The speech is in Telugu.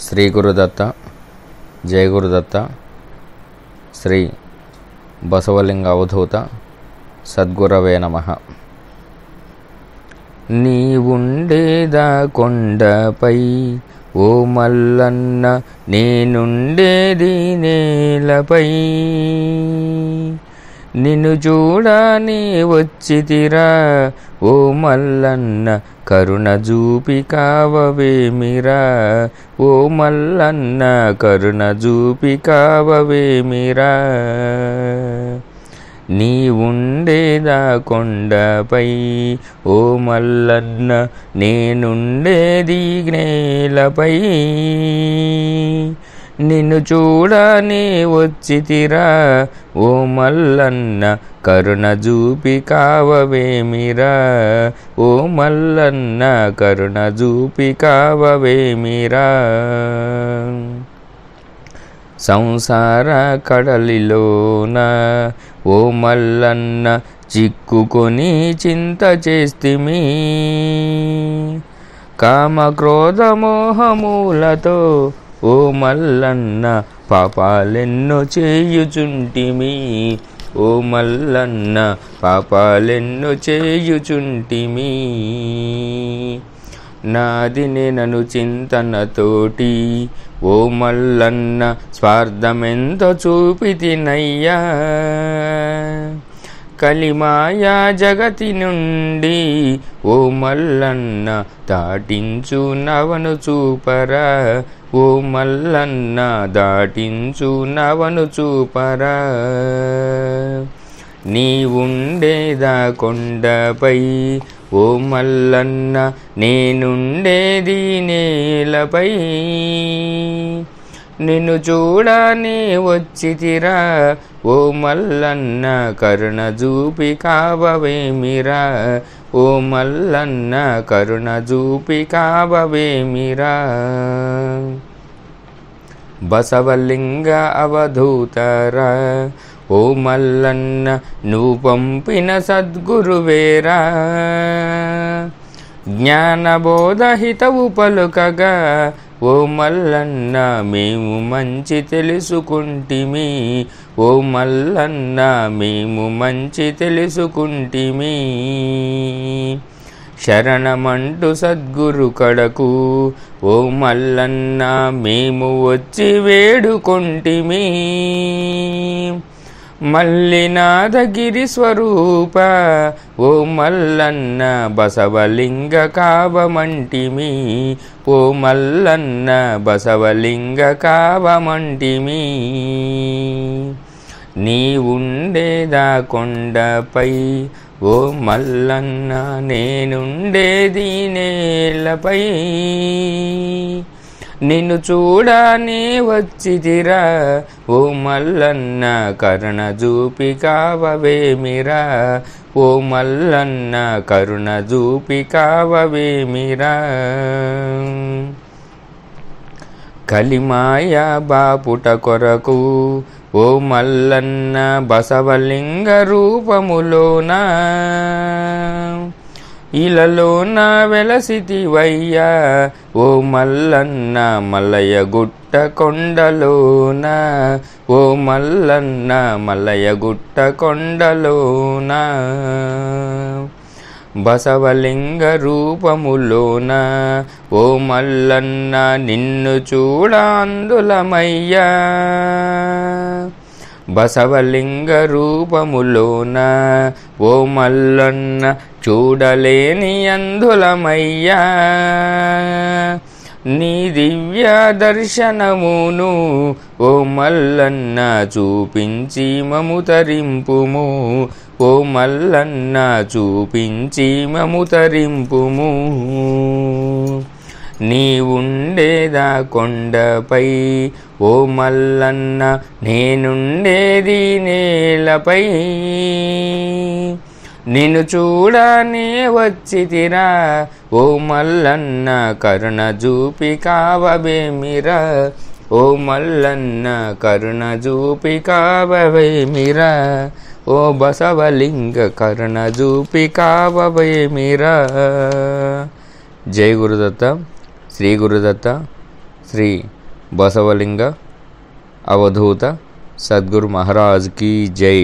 శ్రీ గురుదత్త, జయ గురుదత్త, శ్రీ బసవలింగ అవధూత సద్గురవే నమః. నీవుండేదా కొండపై ఓ మల్లన్న, నేనుండేది నేలపై. నిన్ను చూడని వచ్చితిరా ఓ మల్లన్న, కరుణ చూపి కావవేమిరా. ఓ మల్లన్న, కరుణ చూపి కావవేమిరా. నీవుండేదా కొండపై ఓ మల్లన్న, నేనుండేది నేలపై. నిన్ను చూడని వచ్చితిరా ఓ మల్లన్న, కరుణ చూపి కావవేమిరా. ఓ మల్లన్న, కరుణ చూపి కావవేమిరా. సంసార కడలిలోన ఓ మల్లన్న, చిక్కుకొని చింత చేస్తిమి. కామ క్రోధ మోహములతో ఓ మల్లన్న, పాపాలెన్నో చేయుచుంటిమి. ఓ మల్లన్న, పాపాలెన్నో చేయుచుంటిమి. నాది నేనను చింతనతోటి ఓ మల్లన్న, స్వార్థమెంతో చూపితినయ్యా. కలిమాయా జగతి నుండి ఓ మల్లన్న, దాటించు నవను చూపరా. ఓ మల్లన్న, దాటించు నవను చూపరా. నీవుండేదా కొండపై ఓ మల్లన్న, నేనుండేది నేలపై. నిన్ను చూడని వచ్చితిరా ఓ మల్లన్న, కరుణ చూపి కావవేమిరా. ఓ మల్లన్న, కరుణ చూపి కావవేమిరా. బసవలింగ అవధూతరా ఓ మల్లన్న, నువ్వు పంపిన సద్గురువేరా. జ్ఞానబోధహితవు పలుకగా ఓ మల్లన్న, మేము మంచి తెలుసుకుంటిమి. ఓ మల్లన్న, మేము మంచి తెలుసుకుంటిమి. శరణమంటూ సద్గురు కడకు ఓ మల్లన్న, మేము వచ్చి వేడుకొంటిమి. మల్లినాథగిరి స్వరూప ఓ మల్లన్న, బసవలింగ కావమంటిమి. ఓ మల్లన్న, బసవలింగ కావమంటిమి. నీవుండేదా కొండపై ఓ మల్లన్న, నేనుండేది నేలపై. నిన్ను చూడని వచ్చితిరా ఓ మల్లన్న, కరుణ చూపి కావవేమిరా. ఓ మల్లన్న, కరుణ చూపి కావవేమిరా. కలిమాయ బాపుట కొరకు ఓ మల్లన్న, బసవలింగ రూపములోన ఇలలోన వెలసితివయ్యా. ఓ మల్లన్న, మల్లయ్య గుట్ట కొండలోన. ఓ మల్లన్న, మల్లయ్య గుట్ట కొండలోన. బసవలింగ రూపములోన ఓ మల్లన్న, నిన్ను చూడాందులమయ్యా. బసవలింగ రూపములోన ఓ మల్లన్న, చూడలేని అందులమయ్యా. నీ దివ్య దర్శనమును ఓ మల్లన్న, చూపించి మము తరింపుము. ఓ మల్లన్న, చూపించి మము తరింపుము. నీవుండేదా కొండపై ఓ మల్లన్న, నేనుండేది నేలపై. నిన్ను చూడని వచ్చితిరా ఓ మల్లన్న, కరుణ చూపి కావవేమిరా. ఓ మల్లన్న, కరుణ చూపి కావవేమిరా. ఓ బసవలింగ, కరుణ చూపి కావవేమిరా. జై గురుదత్త, శ్రీ గురుదత్త, శ్రీ బసవలింగ అవధూత సద్గురు మహారాజ్ కీ జై.